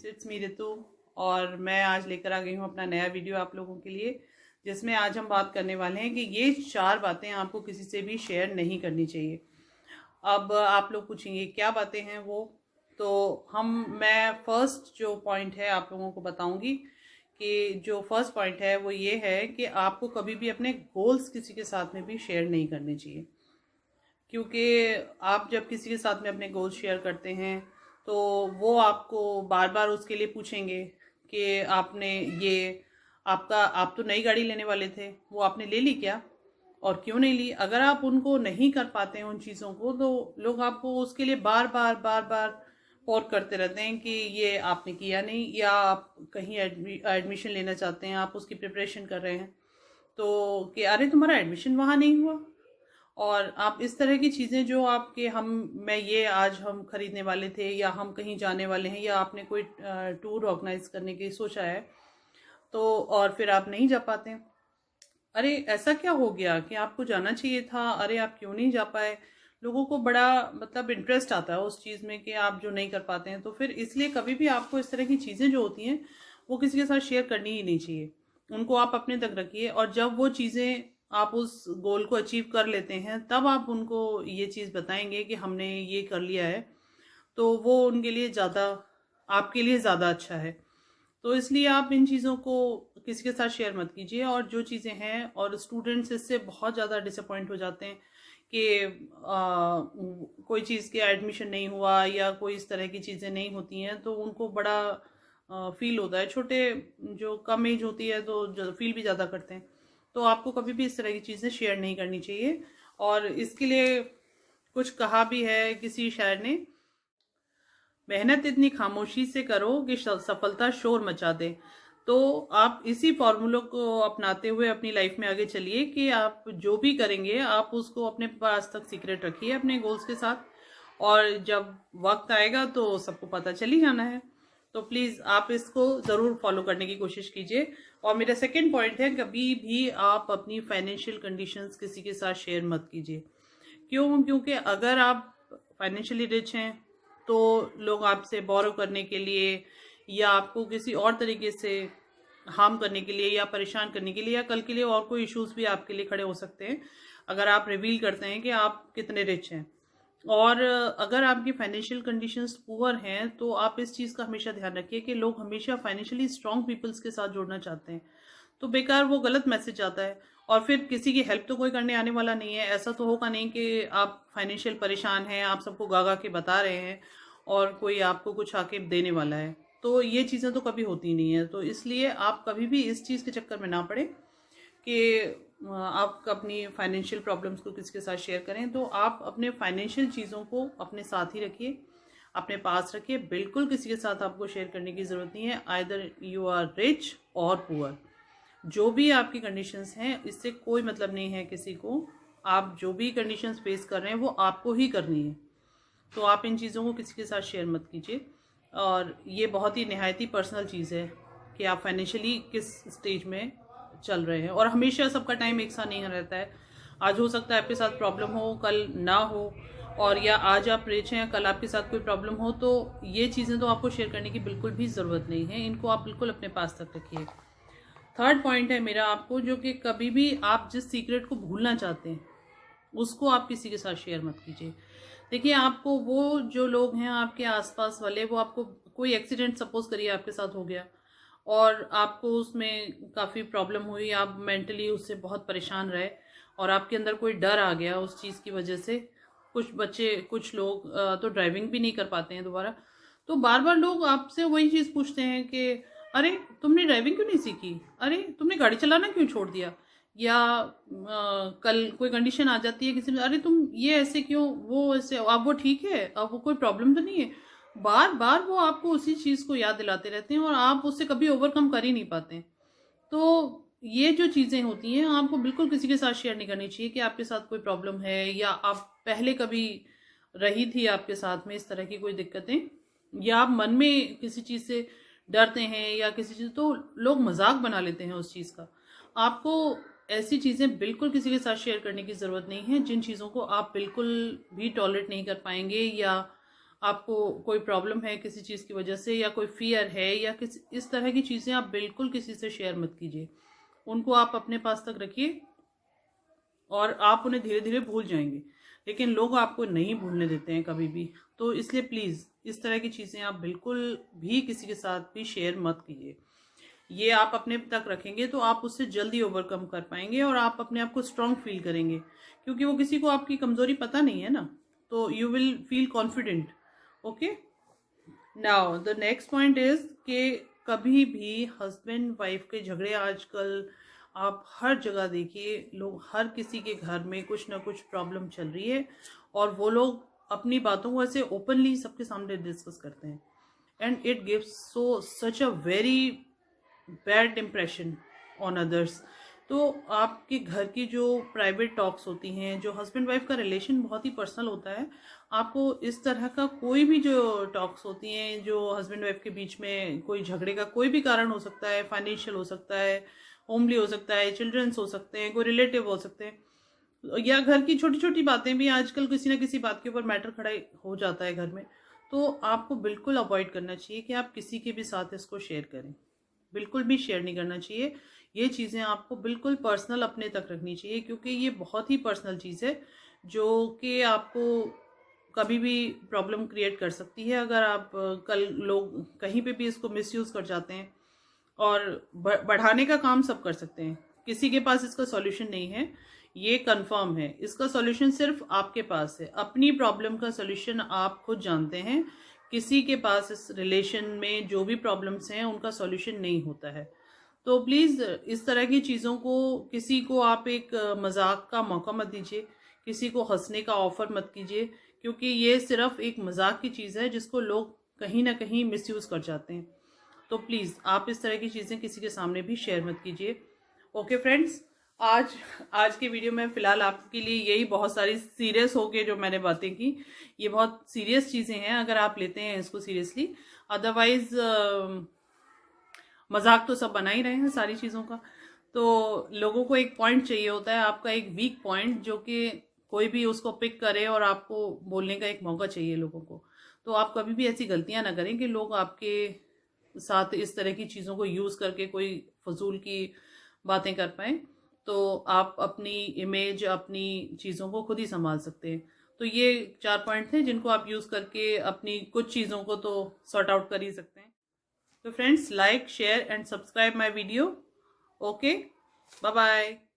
Friends, it's me Ritu. और मैं आज लेकर आ गई हूँ अपना नया वीडियो आप लोगों के लिए, जिसमें आज हम बात करने वाले हैं कि ये 4 बातें आपको किसी से भी शेयर नहीं करनी चाहिए। अब आप लोग पूछेंगे क्या बातें हैं वो। तो मैं फर्स्ट जो पॉइंट है आप लोगों को बताऊंगी कि जो फर्स्ट पॉइंट है वो ये है कि आपको कभी भी अपने गोल्स किसी के साथ में भी शेयर नहीं करने चाहिए। क्योंकि आप जब किसी के साथ में अपने गोल्स शेयर करते हैं तो वो आपको बार बार उसके लिए पूछेंगे कि आपने ये आप तो नई गाड़ी लेने वाले थे, वो आपने ले ली क्या और क्यों नहीं ली। अगर आप उनको नहीं कर पाते हैं उन चीज़ों को, तो लोग आपको उसके लिए बार बार और करते रहते हैं कि ये आपने किया नहीं, या आप कहीं एडमिशन लेना चाहते हैं, आप उसकी प्रिपरेशन कर रहे हैं तो कि अरे तुम्हारा एडमिशन वहाँ नहीं हुआ। और आप इस तरह की चीज़ें जो आपके आज हम खरीदने वाले थे, या हम कहीं जाने वाले हैं, या आपने कोई टूर ऑर्गेनाइज करने की सोचा है तो और फिर आप नहीं जा पाते, अरे ऐसा क्या हो गया कि आपको जाना चाहिए था, अरे आप क्यों नहीं जा पाए। लोगों को बड़ा मतलब इंटरेस्ट आता है उस चीज़ में कि आप जो नहीं कर पाते हैं। तो फिर इसलिए कभी भी आपको इस तरह की चीज़ें जो होती हैं वो किसी के साथ शेयर करनी ही नहीं चाहिए। उनको आप अपने तक रखिए, और जब वो चीज़ें आप उस गोल को अचीव कर लेते हैं तब आप उनको ये चीज़ बताएंगे कि हमने ये कर लिया है, तो वो उनके लिए ज़्यादा, आपके लिए ज़्यादा अच्छा है। तो इसलिए आप इन चीज़ों को किसी के साथ शेयर मत कीजिए। और जो चीज़ें हैं, और स्टूडेंट्स इससे बहुत ज़्यादा डिसअपॉइंट हो जाते हैं कि कोई चीज़ के एडमिशन नहीं हुआ या कोई इस तरह की चीज़ें नहीं होती हैं, तो उनको बड़ा फील होता है। छोटे जो कम एज होती है तो फील भी ज़्यादा करते हैं। तो आपको कभी भी इस तरह की चीज़ें शेयर नहीं करनी चाहिए। और इसके लिए कुछ कहा भी है किसी शायर ने, मेहनत इतनी खामोशी से करो कि सफलता शोर मचा दे। तो आप इसी फॉर्मूले को अपनाते हुए अपनी लाइफ में आगे चलिए कि आप जो भी करेंगे आप उसको अपने पास तक सीक्रेट रखिए अपने गोल्स के साथ, और जब वक्त आएगा तो सबको पता चल ही जाना है। तो प्लीज़ आप इसको ज़रूर फॉलो करने की कोशिश कीजिए। और मेरा सेकंड पॉइंट है, कभी भी आप अपनी फाइनेंशियल कंडीशंस किसी के साथ शेयर मत कीजिए। क्योंकि अगर आप फाइनेंशियली रिच हैं तो लोग आपसे बोरो करने के लिए, या आपको किसी और तरीके से हार्म करने के लिए, या परेशान करने के लिए, या कल के लिए और कोई इश्यूज भी आपके लिए खड़े हो सकते हैं अगर आप रिवील करते हैं कि आप कितने रिच हैं। और अगर आपकी फाइनेंशियल कंडीशंस पुअर हैं तो आप इस चीज़ का हमेशा ध्यान रखिए कि लोग हमेशा फाइनेंशियली स्ट्रांग पीपल्स के साथ जुड़ना चाहते हैं, तो बेकार वो गलत मैसेज आता है। और फिर किसी की हेल्प तो कोई करने आने वाला नहीं है। ऐसा तो होगा नहीं कि आप फाइनेंशियल परेशान हैं, आप सबको गा के बता रहे हैं और कोई आपको कुछ आके देने वाला है। तो ये चीज़ें तो कभी होती नहीं है। तो इसलिए आप कभी भी इस चीज़ के चक्कर में ना पड़े कि आप अपनी फाइनेंशियल प्रॉब्लम्स को किसी के साथ शेयर करें। तो आप अपने फाइनेंशियल चीज़ों को अपने साथ ही रखिए, अपने पास रखिए। बिल्कुल किसी के साथ आपको शेयर करने की ज़रूरत नहीं है। आइदर यू आर रिच और पुअर, जो भी आपकी कंडीशंस हैं इससे कोई मतलब नहीं है किसी को। आप जो भी कंडीशंस फेस कर रहे हैं वो आपको ही करनी है। तो आप इन चीज़ों को किसी के साथ शेयर मत कीजिए। और ये बहुत ही नहायत ही पर्सनल चीज़ है कि आप फाइनेंशियली किस स्टेज में चल रहे हैं। और हमेशा सबका टाइम एक सा नहीं रहता है। आज हो सकता है आपके साथ प्रॉब्लम हो, कल ना हो। और या आज आप रिच हैं, कल आपके साथ कोई प्रॉब्लम हो। तो ये चीज़ें तो आपको शेयर करने की बिल्कुल भी ज़रूरत नहीं है। इनको आप बिल्कुल अपने पास तक रखिए। थर्ड पॉइंट है मेरा आपको, जो कि कभी भी आप जिस सीक्रेट को भूलना चाहते हैं उसको आप किसी के साथ शेयर मत कीजिए। देखिए, आपको वो जो लोग हैं आपके आसपास वाले, वो आपको कोई एक्सीडेंट सपोज करिए आपके साथ हो गया और आपको उसमें काफ़ी प्रॉब्लम हुई, आप मेंटली उससे बहुत परेशान रहे और आपके अंदर कोई डर आ गया उस चीज़ की वजह से। कुछ लोग तो ड्राइविंग भी नहीं कर पाते हैं दोबारा। तो बार बार लोग आपसे वही चीज़ पूछते हैं कि अरे तुमने ड्राइविंग क्यों नहीं सीखी, अरे तुमने गाड़ी चलाना क्यों छोड़ दिया। या कल कोई कंडीशन आ जाती है किसी में, अरे तुम ये ऐसे क्यों, वो ऐसे, अब वो ठीक है, अब वो कोई प्रॉब्लम तो नहीं है। बार बार वो आपको उसी चीज़ को याद दिलाते रहते हैं और आप उससे कभी ओवरकम कर ही नहीं पाते हैं। तो ये जो चीज़ें होती हैं आपको बिल्कुल किसी के साथ शेयर नहीं करनी चाहिए कि आपके साथ कोई प्रॉब्लम है, या आप पहले कभी रही थी आपके साथ में इस तरह की कोई दिक्कतें, या आप मन में किसी चीज़ से डरते हैं या किसी चीज़, तो लोग मजाक बना लेते हैं उस चीज़ का। आपको ऐसी चीज़ें बिल्कुल किसी के साथ शेयर करने की ज़रूरत नहीं है जिन चीज़ों को आप बिल्कुल भी टॉलरेट नहीं कर पाएंगे, या आपको कोई प्रॉब्लम है किसी चीज़ की वजह से, या कोई फियर है, या किसी इस तरह की चीज़ें आप बिल्कुल किसी से शेयर मत कीजिए। उनको आप अपने पास तक रखिए और आप उन्हें धीरे धीरे भूल जाएंगे, लेकिन लोग आपको नहीं भूलने देते हैं कभी भी। तो इसलिए प्लीज़ इस तरह की चीज़ें आप बिल्कुल भी किसी के साथ भी शेयर मत कीजिए। ये आप अपने तक रखेंगे तो आप उससे जल्दी ओवरकम कर पाएंगे और आप अपने आप को स्ट्रांग फील करेंगे, क्योंकि वो किसी को आपकी कमज़ोरी पता नहीं है ना, तो you will feel confident. Okay, now the next point is कि कभी भी हस्बैंड वाइफ के झगड़े आजकल आप हर जगह देखिए, लोग हर किसी के घर में कुछ ना कुछ प्रॉब्लम चल रही है और वो लोग अपनी बातों को ऐसे ओपनली सबके सामने डिस्कस करते हैं, and it gives such a very bad impression on others. तो आपके घर की जो प्राइवेट टॉक्स होती हैं, जो हस्बैंड वाइफ का रिलेशन बहुत ही पर्सनल होता है, आपको इस तरह का कोई भी जो टॉक्स होती हैं जो हस्बैंड वाइफ के बीच में, कोई झगड़े का कोई भी कारण हो सकता है, फाइनेंशियल हो सकता है, होमली हो सकता है, चिल्ड्रंस हो सकते हैं, कोई रिलेटिव हो सकते हैं, या घर की छोटी छोटी बातें भी आजकल किसी ना किसी बात के ऊपर मैटर खड़ा हो जाता है घर में, तो आपको बिल्कुल अवॉइड करना चाहिए कि आप किसी के भी साथ इसको शेयर करें। बिल्कुल भी शेयर नहीं करना चाहिए। ये चीज़ें आपको बिल्कुल पर्सनल अपने तक रखनी चाहिए, क्योंकि ये बहुत ही पर्सनल चीज़ है जो कि आपको कभी भी प्रॉब्लम क्रिएट कर सकती है अगर आप कल लोग कहीं पे भी इसको मिसयूज़ कर जाते हैं। और बढ़ाने का काम सब कर सकते हैं, किसी के पास इसका सॉल्यूशन नहीं है, ये कंफर्म है। इसका सॉल्यूशन सिर्फ आपके पास है। अपनी प्रॉब्लम का सॉल्यूशन आप खुद जानते हैं। किसी के पास इस रिलेशन में जो भी प्रॉब्लम्स हैं उनका सॉल्यूशन नहीं होता है। तो प्लीज़ इस तरह की चीज़ों को, किसी को आप एक मजाक का मौका मत दीजिए, किसी को हंसने का ऑफर मत कीजिए, क्योंकि ये सिर्फ एक मजाक की चीज़ है जिसको लोग कहीं ना कहीं मिसयूज़ कर जाते हैं। तो प्लीज़ आप इस तरह की चीज़ें किसी के सामने भी शेयर मत कीजिए। ओके फ्रेंड्स, आज के वीडियो में फ़िलहाल आपके लिए यही बहुत सारी सीरियस होके जो मैंने बातें की, ये बहुत सीरियस चीज़ें हैं अगर आप लेते हैं इसको सीरियसली। अदरवाइज़ मजाक तो सब बना ही रहे हैं सारी चीज़ों का। तो लोगों को एक पॉइंट चाहिए होता है, आपका एक वीक पॉइंट, जो कि कोई भी उसको पिक करे और आपको बोलने का एक मौका चाहिए लोगों को। तो आप कभी भी ऐसी गलतियां ना करें कि लोग आपके साथ इस तरह की चीज़ों को यूज़ करके कोई फजूल की बातें कर पाएँ। तो आप अपनी इमेज, अपनी चीज़ों को खुद ही संभाल सकते हैं। तो ये 4 पॉइंट थे जिनको आप यूज़ करके अपनी कुछ चीज़ों को तो सॉर्ट आउट कर ही सकते हैं। तो friends, like, share and subscribe my video. Okay, bye bye.